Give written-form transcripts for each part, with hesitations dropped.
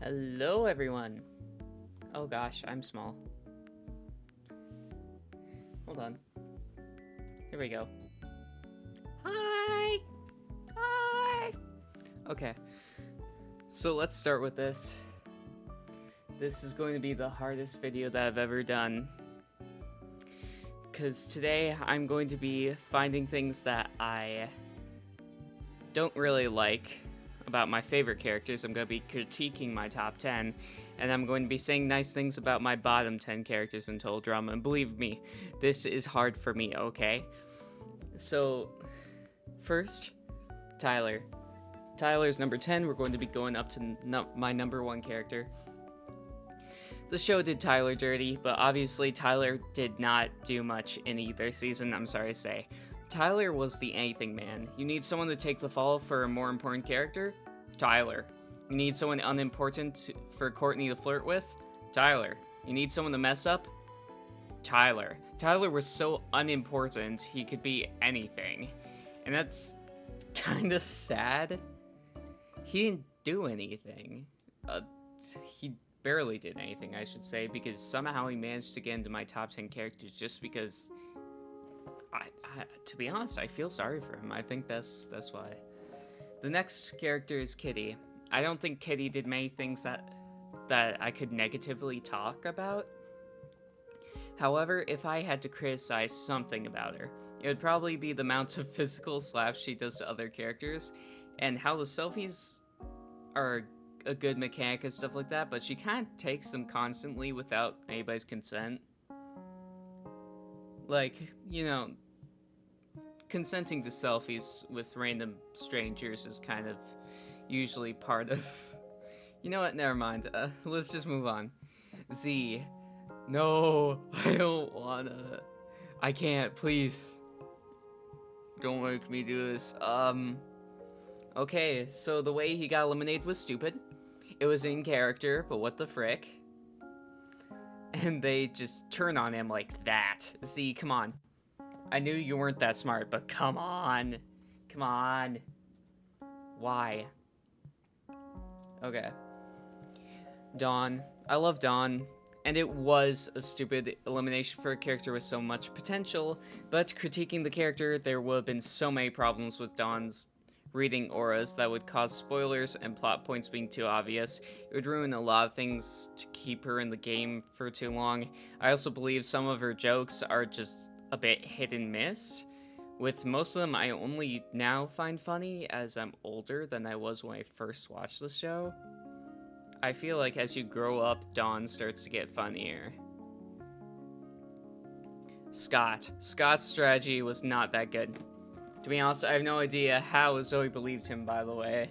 Hello, everyone. Oh gosh, I'm small. Hold on. Here we go. Hi! Hi! Okay, so let's start with this. This is going to be the hardest video that I've ever done. Because today I'm going to be finding things that I don't really like about my favorite characters. I'm going to be critiquing my top 10, and I'm going to be saying nice things about my bottom 10 characters in Total Drama. And believe me, this is hard for me, okay? So, first, Tyler. Tyler's number 10. We're going to be going up to my number 1 character. The show did Tyler dirty, but obviously Tyler did not do much in either season, I'm sorry to say. Tyler was the anything man. You need someone to take the fall for a more important character? Tyler. You need someone unimportant for Courtney to flirt with? Tyler. You need someone to mess up? Tyler. Tyler was so unimportant, he could be anything. And that's kind of sad. He didn't do anything. He barely did anything, I should say, because somehow he managed to get into my top 10 characters just because... to be honest, I feel sorry for him. I think that's why. The next character is Kitty. I don't think Kitty did many things that I could negatively talk about. However, if I had to criticize something about her, it would probably be the amount of physical slaps she does to other characters, and how the selfies are a good mechanic and stuff like that, but she kind of takes them constantly without anybody's consent. Like, you know, consenting to selfies with random strangers is kind of usually part of... You know what, never mind. Let's just move on. Z. No, I don't wanna. I can't, please. Don't make me do this. Okay, so the way he got eliminated was stupid. It was in character, but what the frick? And they just turn on him like that. Z, come on. I knew you weren't that smart, but come on. Come on. Why? Okay. Dawn. I love Dawn. And it was a stupid elimination for a character with so much potential, but critiquing the character, there would have been so many problems with Dawn's reading auras that would cause spoilers and plot points being too obvious. It would ruin a lot of things to keep her in the game for too long. I also believe some of her jokes are just a bit hit and miss. With most of them, I only now find funny as I'm older than I was when I first watched the show. I feel like as you grow up, Dawn starts to get funnier. Scott. Scott's strategy was not that good. To be honest, I have no idea how Zoe believed him, by the way.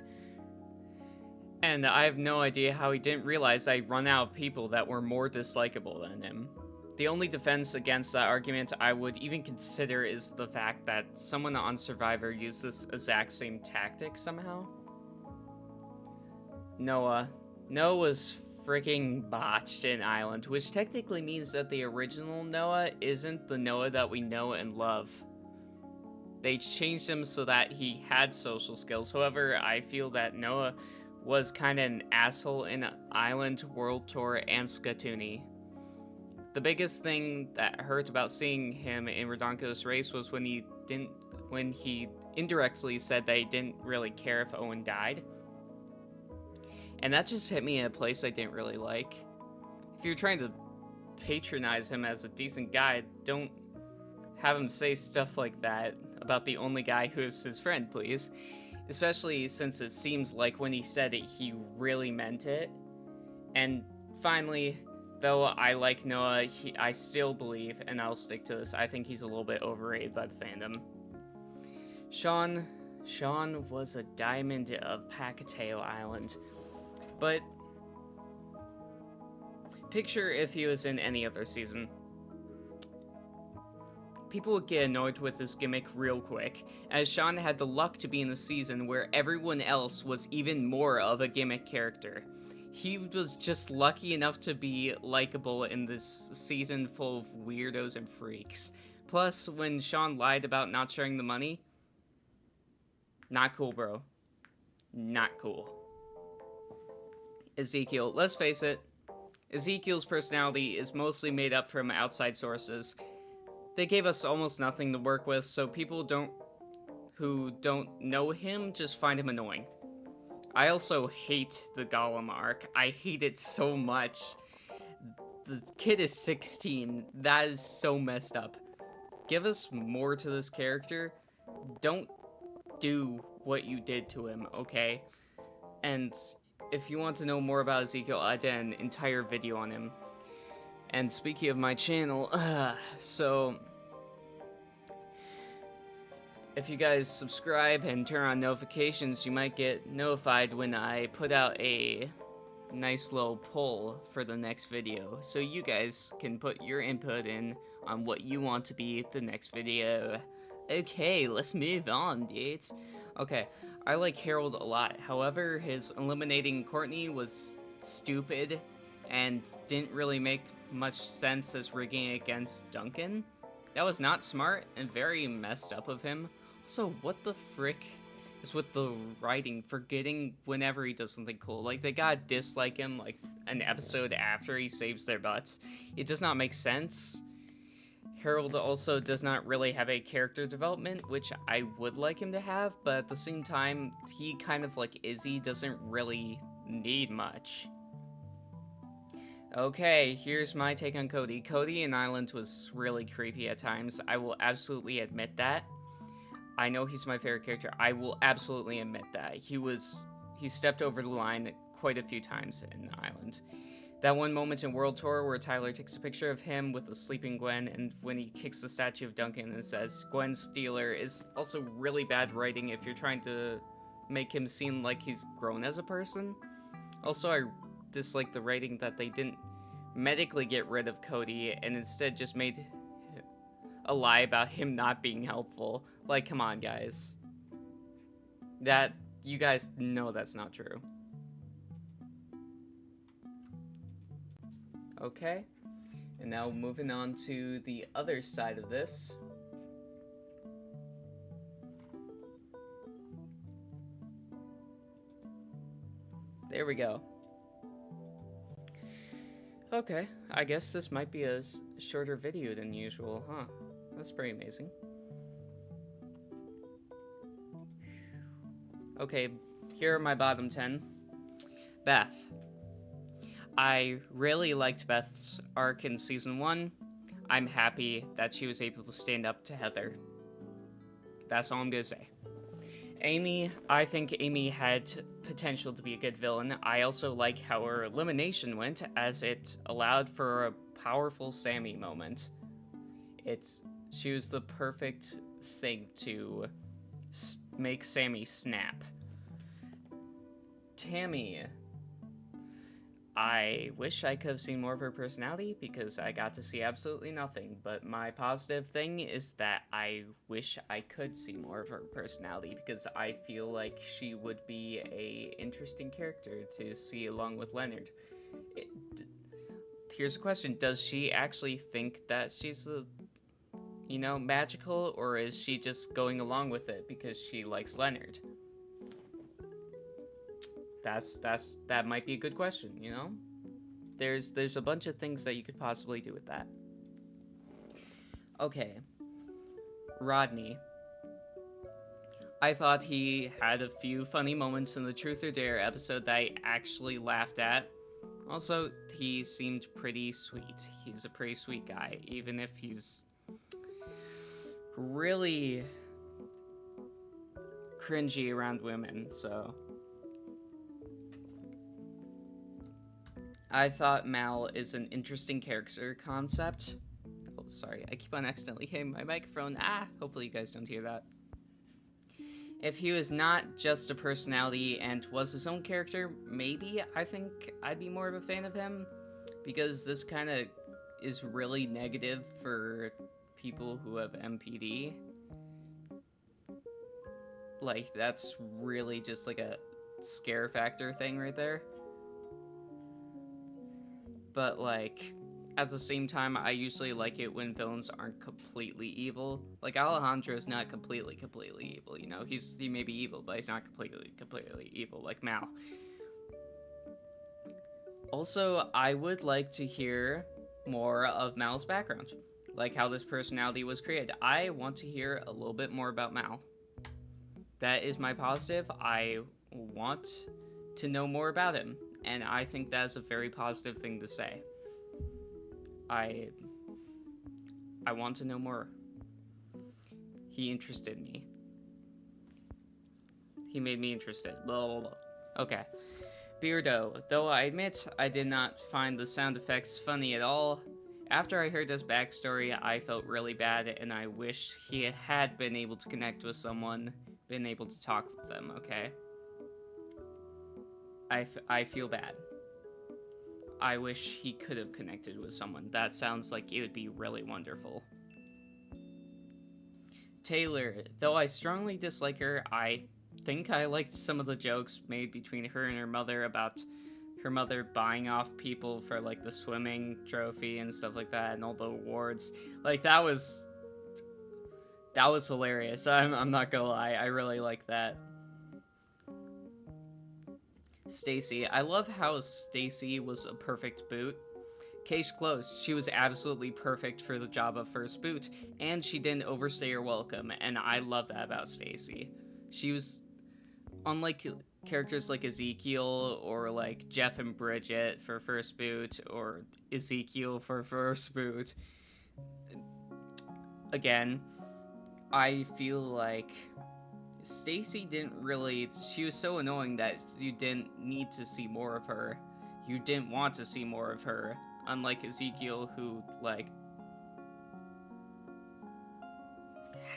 And I have no idea how he didn't realize I'd run out of people that were more dislikable than him. The only defense against that argument I would even consider is the fact that someone on Survivor used this exact same tactic somehow. Noah. Noah was freaking botched in Island, which technically means that the original Noah isn't the Noah that we know and love. They changed him so that he had social skills. However, I feel that Noah was kind of an asshole in Island, World Tour, and Skatuni. The biggest thing that hurt about seeing him in Redonkulous Race was when he indirectly said that he didn't really care if Owen died. And that just hit me in a place I didn't really like. If you're trying to patronize him as a decent guy, don't have him say stuff like that about the only guy who's his friend, please. Especially since it seems like when he said it, he really meant it. And finally, though I like Noah, I still believe, and I'll stick to this, I think he's a little bit overrated by the fandom. Sean was a diamond of Pacateo Island. But picture if he was in any other season. People would get annoyed with this gimmick real quick, as Sean had the luck to be in a season where everyone else was even more of a gimmick character. He was just lucky enough to be likable in this season full of weirdos and freaks. Plus, when Sean lied about not sharing the money, not cool, bro. Not cool. Ezekiel. Let's face it, Ezekiel's personality is mostly made up from outside sources. They gave us almost nothing to work with, so people who don't know him just find him annoying. I also hate the Gollum arc. I hate it so much. The kid is 16. That is so messed up. Give us more to this character. Don't do what you did to him, okay? And if you want to know more about Ezekiel, I did an entire video on him. And speaking of my channel, so if you guys subscribe and turn on notifications, you might get notified when I put out a nice little poll for the next video, so you guys can put your input in on what you want to be the next video. Okay, let's move on, dudes. Okay, I like Harold a lot. However, his eliminating Courtney was stupid and didn't really make much sense as rigging against Duncan. That was not smart and very messed up of him. Also, what the frick is with the writing, forgetting whenever he does something cool? Like, they gotta dislike him, like, an episode after he saves their butts. It does not make sense. Harold also does not really have a character development, which I would like him to have, but at the same time, he kind of like Izzy doesn't really need much. Okay, here's my take on Cody. Cody in Island was really creepy at times. I will absolutely admit that. I know he's my favorite character. I will absolutely admit that. He stepped over the line quite a few times in Island. That one moment in World Tour where Tyler takes a picture of him with a sleeping Gwen, and when he kicks the statue of Duncan and says Gwen Stealer, is also really bad writing if you're trying to make him seem like he's grown as a person. Also, I dislike the writing that they didn't medically get rid of Cody and instead just made a lie about him not being helpful. Like, come on, guys. You guys know that's not true. Okay, and now moving on to the other side of this. There we go. Okay, I guess this might be a shorter video than usual, huh? That's pretty amazing. Okay, here are my bottom 10. Beth. I really liked Beth's arc in Season 1. I'm happy that she was able to stand up to Heather. That's all I'm gonna say. Amy, I think Amy had potential to be a good villain. I also like how her elimination went, as it allowed for a powerful Sammy moment. She was the perfect thing to make Sammy snap. Tammy, I wish I could have seen more of her personality because I got to see absolutely nothing, but my positive thing is that I wish I could see more of her personality because I feel like she would be a interesting character to see along with Leonard. Here's a question, does she actually think that she's magical, or is she just going along with it because she likes Leonard? That might be a good question, you know? There's a bunch of things that you could possibly do with that. Okay. Rodney. I thought he had a few funny moments in the Truth or Dare episode that I actually laughed at. Also, he seemed pretty sweet. He's a pretty sweet guy, even if he's really cringy around women, so. I thought Mal is an interesting character concept. Oh, sorry, I keep on accidentally hitting my microphone. Hopefully you guys don't hear that. If he was not just a personality and was his own character, maybe I think I'd be more of a fan of him, because this kind of is really negative for people who have MPD. Like, that's really just like a scare factor thing right there. But, like, at the same time, I usually like it when villains aren't completely evil. Like, Alejandro's not completely evil, you know? He may be evil, but he's not completely evil, like Mal. Also, I would like to hear more of Mal's background, like how this personality was created. I want to hear a little bit more about Mal. That is my positive. I want to know more about him, and I think that's a very positive thing to say. I want to know more. He interested me. He made me interested. Blah, blah, blah. Okay. Beardo. Though I admit I did not find the sound effects funny at all, after I heard his backstory, I felt really bad, and I wish he had been able to connect with someone, been able to talk with them, okay? I feel bad. I wish he could have connected with someone. That sounds like it would be really wonderful. Taylor. Though I strongly dislike her, I think I liked some of the jokes made between her and her mother about her mother buying off people for like the swimming trophy and stuff like that and all the awards. Like that was hilarious. I'm not gonna lie, I really like that. Stacy. I love how Stacy was a perfect boot. Case closed. She was absolutely perfect for the job of first boot, and she didn't overstay her welcome, and I love that about Stacy. She was, unlike characters like Ezekiel or like Jeff and Bridget for first boot, or Ezekiel for first boot. Again, I feel like Stacy didn't really. She was so annoying that you didn't need to see more of her. You didn't want to see more of her. Unlike Ezekiel, who, like,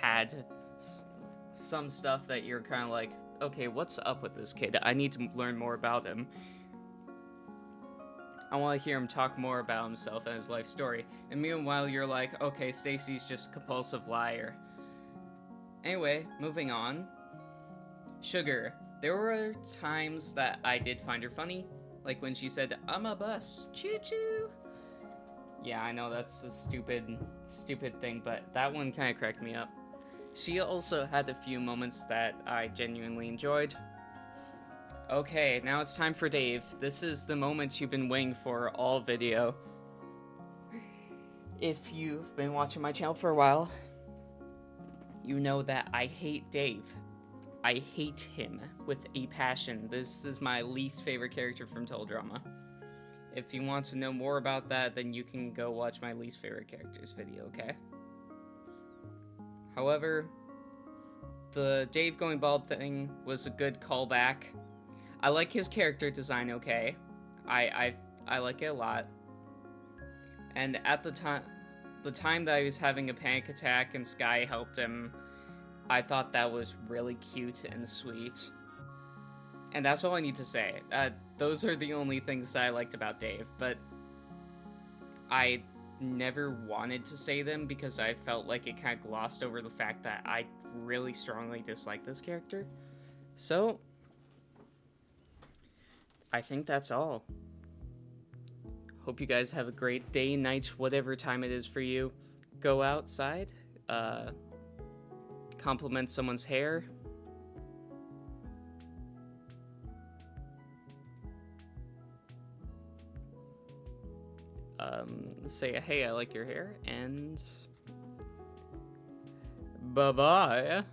had some stuff that you're kind of like, okay, what's up with this kid? I need to learn more about him. I want to hear him talk more about himself and his life story. And meanwhile, you're like, okay, Stacy's just a compulsive liar. Anyway, moving on. Sugar. There were times that I did find her funny. Like when she said, I'm a bus, choo-choo. Yeah, I know that's a stupid thing, but that one kind of cracked me up. She also had a few moments that I genuinely enjoyed. Okay, now it's time for Dave. This is the moment you've been waiting for all video. If you've been watching my channel for a while, you know that I hate Dave. I hate him with a passion. This is my least favorite character from Teledrama. If you want to know more about that, then you can go watch my least favorite characters video, okay? However, the Dave going bald thing was a good callback. I like his character design, okay? I like it a lot. And at the time that he was having a panic attack and Sky helped him, I thought that was really cute and sweet. And that's all I need to say. Those are the only things that I liked about Dave, but I never wanted to say them because I felt like it kind of glossed over the fact that I really strongly dislike this character. So, I think that's all. Hope you guys have a great day, night, whatever time it is for you. Go outside, compliment someone's hair. Say, hey, I like your hair, and bye-bye.